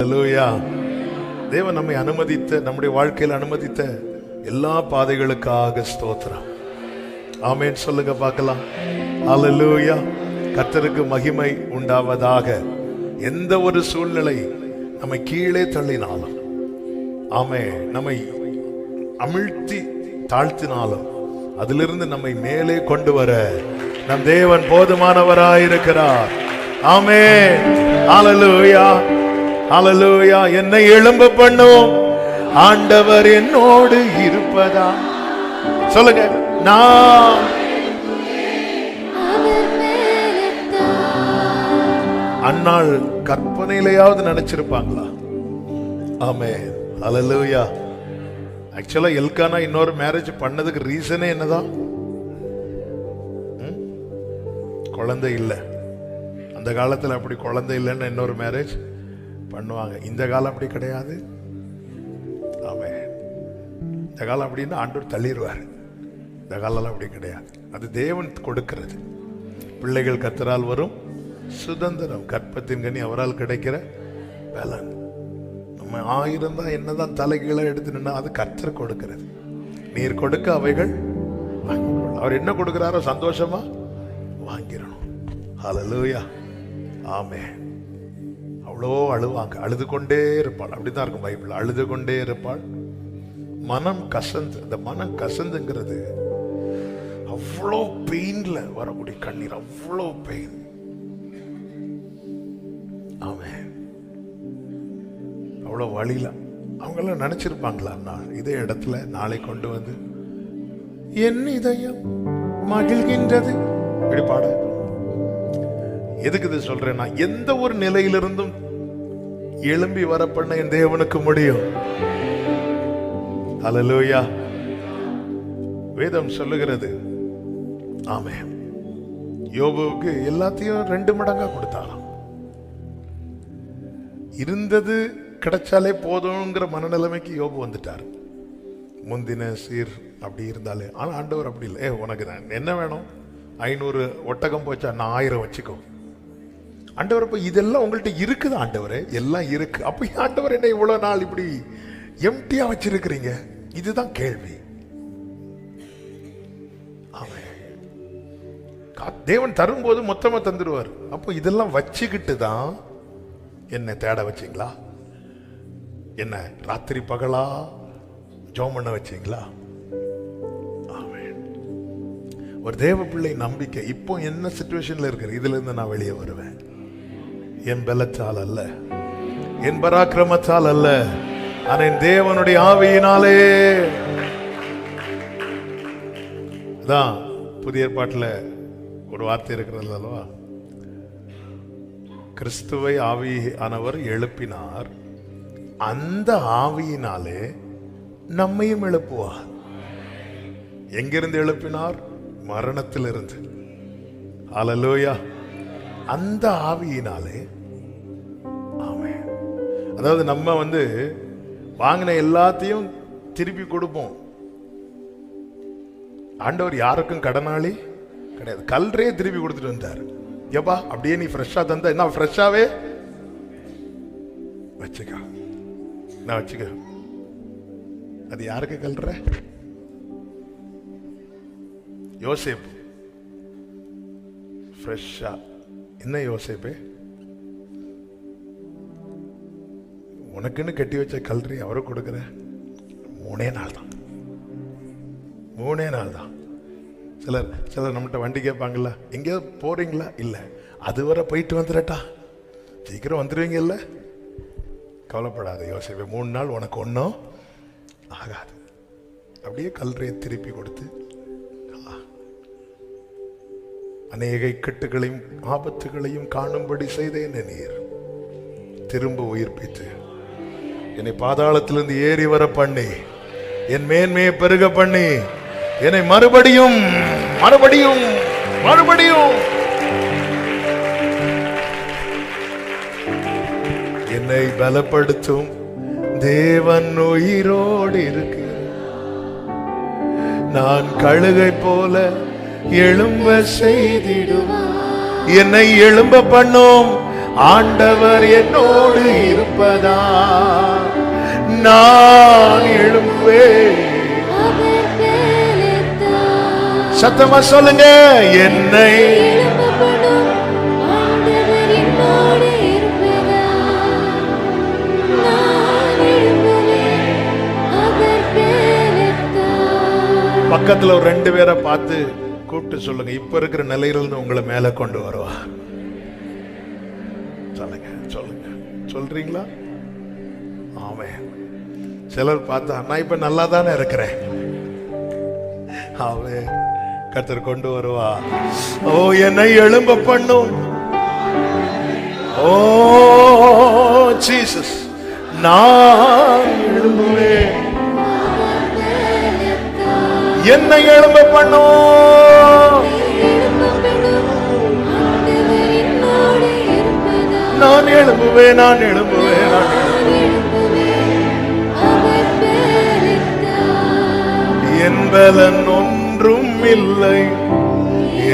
அல்லேலூயா. தேவன் நம்மை அனுமதித்த, நம்முடைய வாழ்க்கையில் அனுமதித்த எல்லா பாதைகளுக்காக ஸ்தோத்திரம். ஆமென் சொல்லுங்க பார்க்கலாம். அல்லேலூயா. கர்த்தருக்கு மகிமை உண்டாவதாக. எந்த ஒரு சூழ்நிலை நம்மை கீழே தள்ளினாலும், நம்மை அமிழ்த்தி தாழ்த்தினாலும், அதிலிருந்து நம்மை மேலே கொண்டு வர நம் தேவன் போதுமானவராயிருக்கிறார். ஆமென். அல்லேலூயா. அல்லேலூயா. என்னை எழும்ப பண்ணும் ஆண்டவர் என்னோடு இருப்பதா? சொல்லுங்க. நான் அன்னாள் கற்பனையிலேயாவது நினைச்சிருப்பாங்களா? ஆமென். அல்லேலூயா. ஆக்சுவலா எல்கானா இன்னொரு மேரேஜ் பண்ணதுக்கு ரீசனே என்னதான்? குழந்தை இல்லை. அந்த காலத்துல அப்படி குழந்தை இல்லைன்னு இன்னொரு மேரேஜ் பண்ணுவாங்க. இந்த காலம் அப்படி கிடையாது. ஆமென். இந்த காலம் அப்படின்னா ஆண்டவர் தள்ளிடுவார். இந்த காலம் அப்படி கிடையாது. அது தேவன் கொடுக்கிறது. பிள்ளைகள் கர்த்தரால் வரும் சுதந்திரம், கற்பத்தின் கனி அவரால் கிடைக்கிற பலன். நம்ம 1000 தான் என்னதான் தலைகீழ எடுத்து நின்னா அது கர்த்தர் கொடுக்கிறது. நீர் கொடுக்க அவைகள் வாங்கிக்கொள்ள. அவர் என்ன கொடுக்கிறாரோ சந்தோஷமா வாங்கிடணும். ஹல்லேலூயா. ஆமென். அவ்வளோ அழுவாங்க, அழுது கொண்டே இருப்பாள். அப்படிதான் இருக்கும் பைபிள். அழுது கொண்டே இருப்பாள். மனம் கசந்து, இந்த மனம் கசந்துங்கிறது அவ்வளோ பெயின்ல வரக்கூடிய கண்ணீர், அவ்வளோ பெயின். ஆமென். அவ்வளோ வழியில அவங்க எல்லாம் நினைச்சிருப்பாங்களா, நான் இதே இடத்துல நாளை கொண்டு வந்து என் இதயம் மகிழ்கின்றது இப்படி பாட. எதுக்கு இது சொல்றேன்னா, எந்த ஒரு நிலையிலிருந்தும் எழும்பி வர பண்ண என் தேவனுக்கு முடியும். அல்லேலூயா. வேதம் சொல்லுகிறது. ஆமென். யோபுவுக்கு எல்லாத்தையும் 2 மடங்கா கொடுத்தாராம். இருந்தது கிடைச்சாலே போதுங்கிற மனநிலைமைக்கு யோபு வந்துட்டார். முந்தின சீர் அப்படி இருந்தாலே. ஆனா ஆண்டவர் அப்படி இல்லை. உனக்கு என்ன வேணும்? 500 ஒட்டகம் போச்சா, நான் 1000 வச்சுக்கோ. ஆண்டவர், அப்ப இதெல்லாம் உங்கள்கிட்ட இருக்குது ஆண்டவரே, எல்லாம் இருக்கு. அப்ப ஆண்டவர் என்ன இவ்வளவு நாள் இப்படி எம்டியா வச்சிருக்கிறீங்க? இதுதான் கேள்வி. தேவன் தரும்போது மொத்தமா தந்துடுவார். அப்போ இதெல்லாம் வச்சுக்கிட்டு தான் என்ன தேட வச்சீங்களா? என்ன ராத்திரி பகலா ஜெபம் பண்ண வச்சீங்களா? ஒரு தேவ பிள்ளை நம்பிக்கை. இப்போ என்ன சிச்சுவேஷன்ல இருக்கு, இதுல இருந்து நான் வெளியே வருவேன். என் பலத்தால் அல்ல, என் பராக்கிரமத்தால் அல்ல, ஆனா என் தேவனுடைய ஆவியினாலே தான். புதிய ஏற்பாட்டில் ஒரு வார்த்தை இருக்கிறது அல்லவா? கிறிஸ்துவை ஆவியானவர் எழுப்பினார், அந்த ஆவியினாலே நம்மையும் எழுப்புவார். எங்கிருந்து எழுப்பினார்? மரணத்திலிருந்து. அல்லேலூயா. அந்த ஆவியினாலே. ஆமென். அதாவது நம்ம வாங்கின எல்லாத்தையும் திருப்பி கொடுப்போம். ஆண்டவர் யாருக்கும் கடனாளி கிடையாது. கல்றே திருப்பி கொடுத்துட்டு வந்தார். ஏப்பா அப்படியே நீ ஃப்ரெஷ்ஷா தந்தா என்ன, ஃப்ரெஷ்ஷாவே வச்சுக்க, நான் வச்சுக்க. அது யாருக்கு கல்ற? யோசேப்பு ஃப்ரெஷ்ஷா. என்ன யோசேப்பு, உனக்குன்னு கட்டி வச்ச கல்றி அவரை கொடுக்குற? 3 நாள் தான். 3 நாள் தான். சிலர் நம்மகிட்ட வண்டி கேட்பாங்கல்ல, எங்கேயாவது போறீங்களா? இல்லை, அதுவரை போயிட்டு வந்துடட்டா, சீக்கிரம் வந்துடுவீங்கல்ல. கவலைப்படாத யோசேப்பு, 3 நாள் உனக்கு ஒன்றும் ஆகாது. அப்படியே கல்றையை திருப்பி கொடுத்து அநேக இக்கட்டுகளையும் ஆபத்துகளையும் காணும்படி செய்த என்ன நீர் திரும்ப உயிர்ப்பித்து என்னை பாதாளத்திலிருந்து ஏறி வர பண்ணி என் மேன்மையை பெருக பண்ணி என்னை மறுபடியும் மறுபடியும் மறுபடியும் என்னை பலப்படுத்தும் தேவன் உயிரோடு இருக்கு. நான் கழுகை போல எழும்ப செய்திடுவார். என்னை எழும்ப பண்ணும் ஆண்டவர் என்னோடு இருப்பதா நான் எழும்புவேன். சத்தமா சொல்லுங்க, என்னை பக்கத்துல ஒரு 2 பேரை பார்த்து கூப்பிட்டு சொல்லுங்க, இப்ப இருக்கிற நிலையிலிருந்து உங்களை மேல கொண்டு வருவா. சொல்லுங்க சொல்லுங்க, சொல்றீங்களா? ஆமென். சிலர் பார்த்தா நான் இப்ப நல்லா தானே இருக்கிறேன். ஆமென். கர்த்தர் கொண்டு வருவா. ஓ, என்னை எழும்ப பண்ணும். ஓ ஜீசஸ், நான் எழும்புவேன். என்னை எழும்ப பண்ணும். நான் எழும்புவேன், நான் எழும்புவேன், நான் என் பலன் ஒன்றும் இல்லை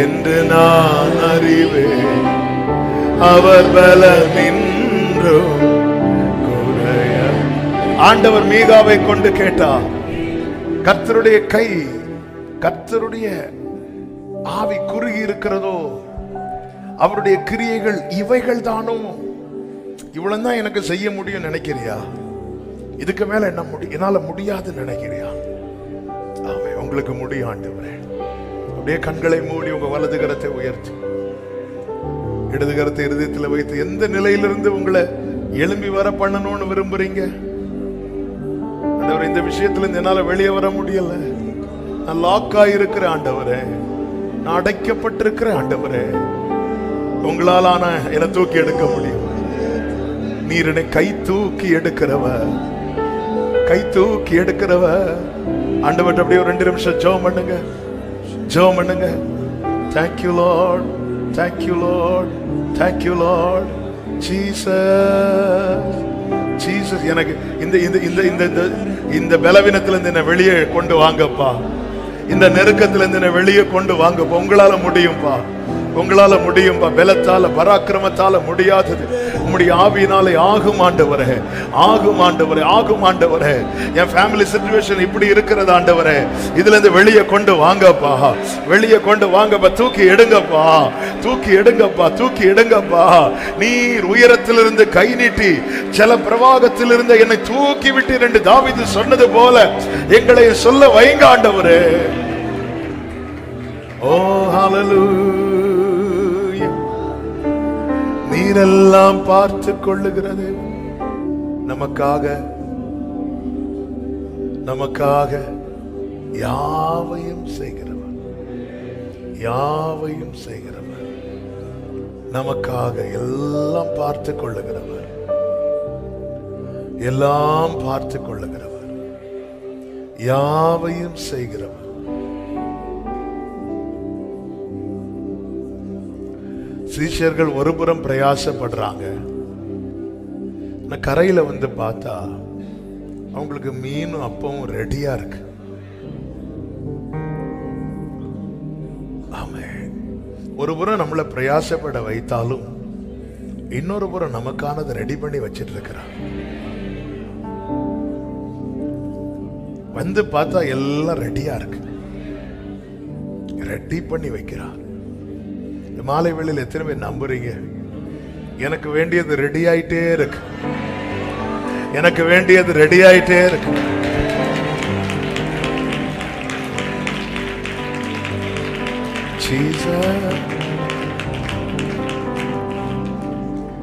என்று நான் அறிவேன். அவர் பலன் இன்றும் குறைய. ஆண்டவர் மீகாவை கொண்டு கேட்டார், கர்த்தருடைய கை, கர்த்தருடைய ஆவி குறுகி இருக்கிறதோ, அவருடைய கிரியைகள் இவைகள் தானோ, இவ்வளவு தான் எனக்கு செய்ய முடியும் நினைக்கிறியா? இதுக்கு மேல என்ன என்னால முடியாதுன்னு நினைக்கிறியா? ஆமென். உங்களுக்கு முடியும் ஆண்டவரே. அப்படியே கண்களை மூடி உங்க வலது கரத்தை உயர்த்தி இடது கரத்தை இருதயத்தில் வைத்து எந்த நிலையிலிருந்து உங்களை எழும்பி வர பண்ணணும்னு விரும்புறீங்க? ஆண்டவரே, இந்த விஷயத்துல இருந்து என்னால வெளியே வர முடியல, நான் லாக்கா இருக்கிற ஆண்டவரே, நான் அடைக்கப்பட்டிருக்கிற ஆண்டவரே, உங்களாலான என்னை தூக்கி எடுக்க முடியும். நீர் என்னை கை தூக்கி எடுக்கிறவ, கை தூக்கி எடுக்கிறவ. ஆண்டவர் அப்படியே ஒரு 2 நிமிஷம் ஜெபம் பண்ணுங்க, ஜெபம் பண்ணுங்க. Thank you Lord, thank you Lord, thank you Lord. Jesus, Jesus, எனக்கு இந்த இந்த இந்த இந்த இந்த பலவீனத்திலிருந்து என்னை வெளியே கொண்டு வாங்கப்பா. இந்த நெருக்கத்திலிருந்து என்னை வெளியே கொண்டு வாங்கப்பா. உங்களால முடியும்பா, உங்களால முடியும்பா. பலத்தால பராக்கிரமத்தால முடியாதது உம்முடைய ஆவியினாலே ஆகும் ஆண்டவரே, ஆகும் ஆண்டவரே, ஆகும் ஆண்டவரே. என் ஃபேமிலி சிச்சுவேஷன் இப்படி இருக்கிறது ஆண்டவரே, இதுல இருந்து வெளியே கொண்டு வாங்கப்பா, வெளியே கொண்டு வாங்கப்பா. தூக்கி எடுங்கப்பா, தூக்கி எடுங்கப்பா, தூக்கி எடுங்கப்பா. நீர் உயரத்திலிருந்து கை நீட்டி ஜல பிரவாகத்திலிருந்து என்னை தூக்கி விட்டு 2 தாவீது சொன்னது போல எங்களை சொல்ல வைங்க ஆண்டவரே. ஓ ஹalleluya. நீரெல்லாம் பார்த்து கொள்ளுகிறது, நமக்காக நமக்காக யாவையும் செய்கிறவர், யாவையும் செய்கிறவர், நமக்காக எல்லாம் பார்த்து கொள்ளுகிறவர், எல்லாம் பார்த்து கொள்ளுகிறவர், யாவையும் செய்கிறவர். சீஷர்கள் ஒருபுறம் பிரயாசப்படுறாங்க, கரையில வந்து பார்த்தா அவங்களுக்கு மீனும் அப்பவும் ரெடியா இருக்கு. ஆமென். ஒரு புறம் நம்மளை பிரயாசப்பட வைத்தாலும் இன்னொரு புறம் நமக்கானதை ரெடி பண்ணி வச்சிட்டு இருக்கிறார். வந்து பார்த்தா எல்லாம் ரெடியா இருக்கு, ரெடி பண்ணி வைக்கிறார். மாலை வேளையில் எத்தனை பேர் நம்புறீங்க? எனக்கு வேண்டியது ரெடி ஆயிட்டே இருக்கு, எனக்கு வேண்டியது ரெடி ஆயிட்டே இருக்கு.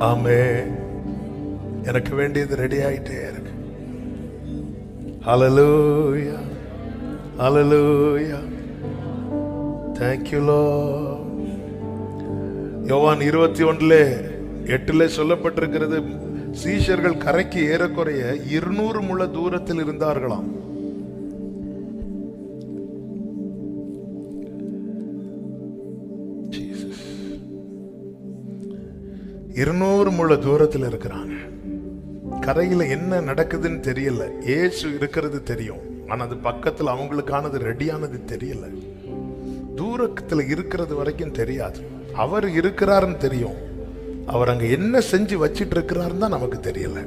ஆமென். எனக்கு வேண்டியது ரெடி ஆயிட்டே இருக்கு. ஹல்லேலூயா, ஹல்லேலூயா. Thank you Lord. யோவான் 21:8 சொல்லப்பட்டிருக்கிறது, சீஷர்கள் கரைக்கு ஏறக்குறைய 200 முழ தூரத்தில் இருந்தார்களாம். Jesus. 200 முழ தூரத்தில் இருக்கிறாங்க. கரையில என்ன நடக்குதுன்னு தெரியல, இயேசு இருக்கிறது தெரியும், ஆனா அது பக்கத்துல அவங்களுக்கானது ரெடியானது தெரியல. தூரத்துல இருக்கிறது வரைக்கும் தெரியாது, அவர் இருக்கிறாருன்னு தெரியும், அவர் அங்க என்ன செஞ்சு வச்சிட்டு இருக்கிறாருன்னு தான் நமக்கு தெரியல.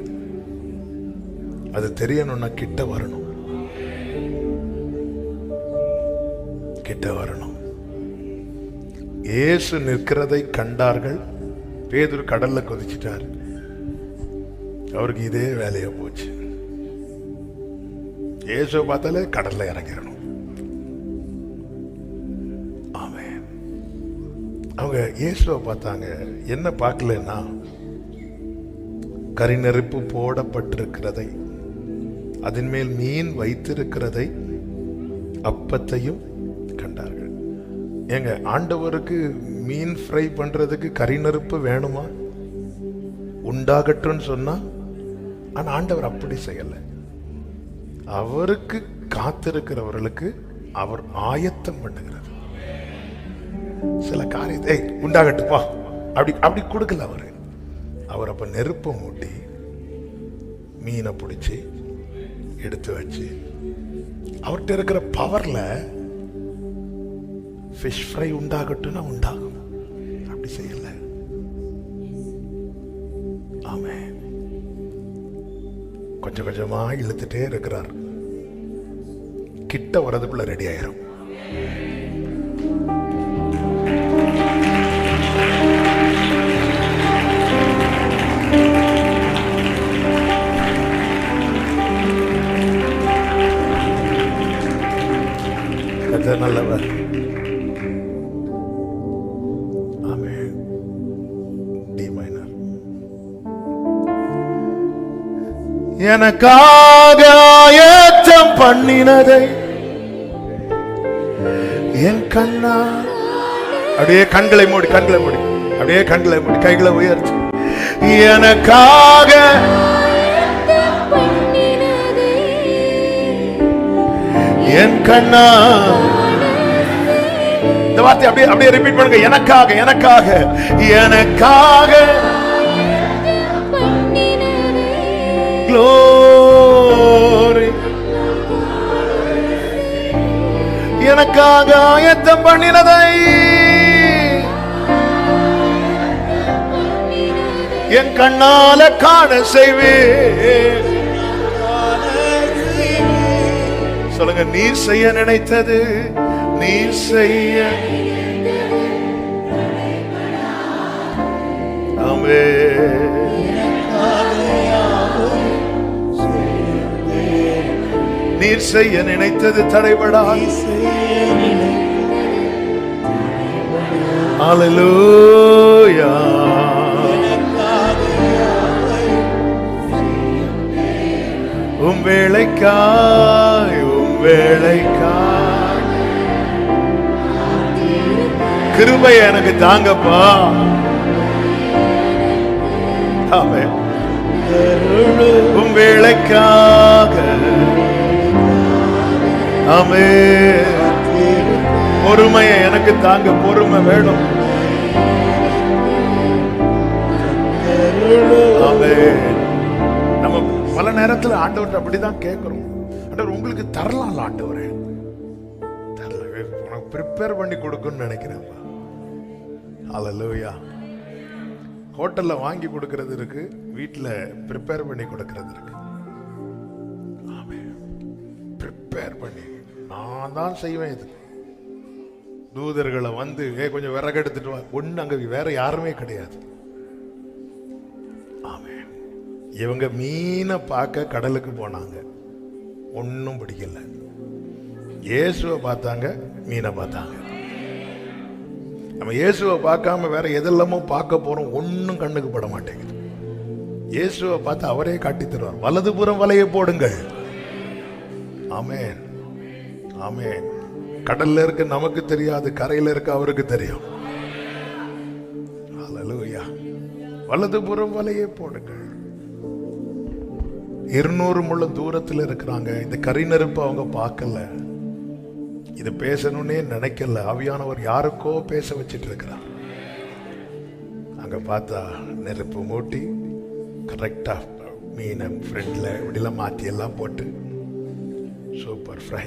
அது தெரியணும்னா கிட்ட வரணும், கிட்ட வரணும். இயேசு நிற்கிறதை கண்டார்கள். பேதுரு கடல்ல கொதிச்சிட்டார். அவருக்கு இதே வேலையா போச்சு. இயேசுவை பார்த்தாலே கடல்ல இறங்கிடணும். ஆமென். அவங்க இயேசுவை பார்த்தாங்க. என்ன பார்க்கலன்னா, கரிநெருப்பு போடப்பட்டிருக்கிறதை, அதன் மேல் மீன் வைத்திருக்கிறதை, அப்பத்தையும் கண்டார்கள். ஏங்க, ஆண்டவருக்கு மீன் ஃப்ரை பண்றதுக்கு கரிநெருப்பு வேணுமா? உண்டாகட்டும்னு சொன்னா. ஆனா ஆண்டவர் அப்படி செய்யல. அவருக்கு காத்திருக்கிறவர்களுக்கு அவர் ஆயத்தம் பண்ணுகிறார். சில காரியத்தை உண்டாகட்டுப்பா அப்படி அப்படி கொடுக்கல அவரு. அவர் அப்ப நெருப்பை மூட்டி மீனை பிடிச்சி எடுத்து வச்சு, அவர்கிட்ட இருக்கிற பவர்ல ஃபிஷ் ஃப்ரை உண்டாகட்டும்னா உண்டாகும். அப்படி செய்யல. ஆமென். கொஞ்சம் கொஞ்சமா இழுத்துட்டே இருக்கிறார். கிட்ட வரதுக்குள்ள ரெடி ஆயிரும். நல்லவர். ஆமென். D minor. எனக்காக ஆயத்தம் பண்ணினதை என் கண்ணா. அப்படியே கண்களை மூடி, கண்களை மூடி, அப்படியே கண்களை மூடி, கைகளை உயர்த்தி. எனக்காக என் கண்ணா. இந்த வார்த்தை அப்படியே அப்படியே ரிப்பீட் பண்ணுங்க. எனக்காக, எனக்காக, எனக்காக. Glory. எனக்காக ஆயத்தம் பண்ணினதை என் கண்ணால காண செய்வேன். சொல்லுங்க, நீர் செய்ய நினைத்தது, நீர் செய்ய. ஆமென். நீர் செய்ய நினைத்தது தடைபடாது. ஹல்லேலூயா. உம் வேளைக்காய், உம் வேளைக்காய் கிருபை எனக்கு தாங்கப்பா. ஆமென். உம் வேளைக்காக. ஆமென். பொறுமையை எனக்கு தாங்க. பொறுமை வேணும். ஆமென். நம்ம பல நேரத்தில் ஆண்டவர்கிட்ட அப்படிதான் கேட்கிறோம். ஆண்டவர் உங்களுக்கு தரலாம், ஆண்டவரே தரல, உனக்கு ப்ரிப்பேர் பண்ணி கொடுக்கணும்னு நினைக்கிறேன். ஹல்லேலூயா. ஹோட்டல்ல வாங்கி கொடுக்கிறது இருக்கு, வீட்டுல ப்ரிப்பேர் பண்ணி கொடுக்கிறது இருக்கு. ப்ரிப்பேர் பண்ணி நான் தான் செய்வேன். இது தூதர்களை வந்து கொஞ்சம் விறகு எடுத்துட்டு வா, ஒண்ணு அங்க வேற யாருமே கிடையாது. ஆமென். இவங்க மீனை பார்க்க கடலுக்கு போனாங்க, ஒன்னும் பிடிக்கல. இயேசுவை பார்த்தாங்க, மீனை பார்த்தாங்க. நம்ம இயேசுவை பார்க்காம வேற எதெல்லாமோ பார்க்க போறோம், ஒன்னும் கண்ணுக்கு பட மாட்டேங்குது. இயேசுவை பார்த்து அவரே காட்டி தருவார். வலதுபுறம் வலையை போடுங்கள். ஆமென். ஆமென். கடல்ல இருக்க நமக்கு தெரியாது, கரையில இருக்க அவருக்கு தெரியும். ஹல்லேலூயா. வலதுபுறம் வலையை போடுங்கள். 200 முழ தூரத்தில் இருக்கிறாங்க. இந்த கரிநெருப்பு அவங்க பார்க்கல, இது பேசணும்னே நினைக்கல. ஆவியானவர் யாருக்கோ பேச வச்சிட்டு இருக்கிறார். அங்க பார்த்தா நெருப்பு மூட்டி கரெக்டா மீனை ஃப்ரெண்ட்ல இப்படிலாம் மாத்தி எல்லாம் போட்டு சூப்பர் ஃப்ரை.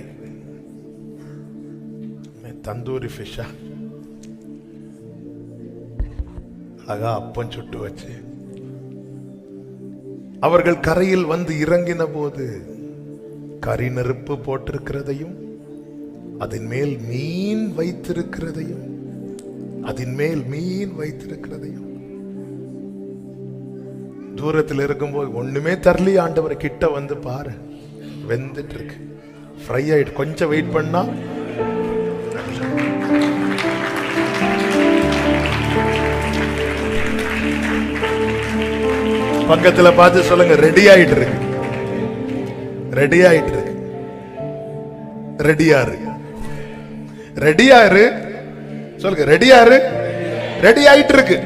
தந்தூரி ஃபிஷ்ஷா அழகா அப்பம் சுட்டு வச்சு அவர்கள் கரையில் வந்து இறங்கின போது கரி நெருப்பு போட்டிருக்கிறதையும் அதன் மேல் மீன் வைத்திருக்கிறதையும் தூரத்தில் இருக்கும்போது ஒண்ணுமே தரலி ஆண்டவர் கிட்ட வந்து பாரு, வெந்துட்டு இருக்கு, ஃப்ரை ஆயிட்டு, கொஞ்சம் வெயிட் பண்ணா பக்கத்துல பார்த்து சொல்லுங்க, ரெடி ஆயிட்டு இருக்கு, ரெடியாரு சொல்லுங்க, ரெடியாரு ரெடி ஆயிட்டு இருக்கு.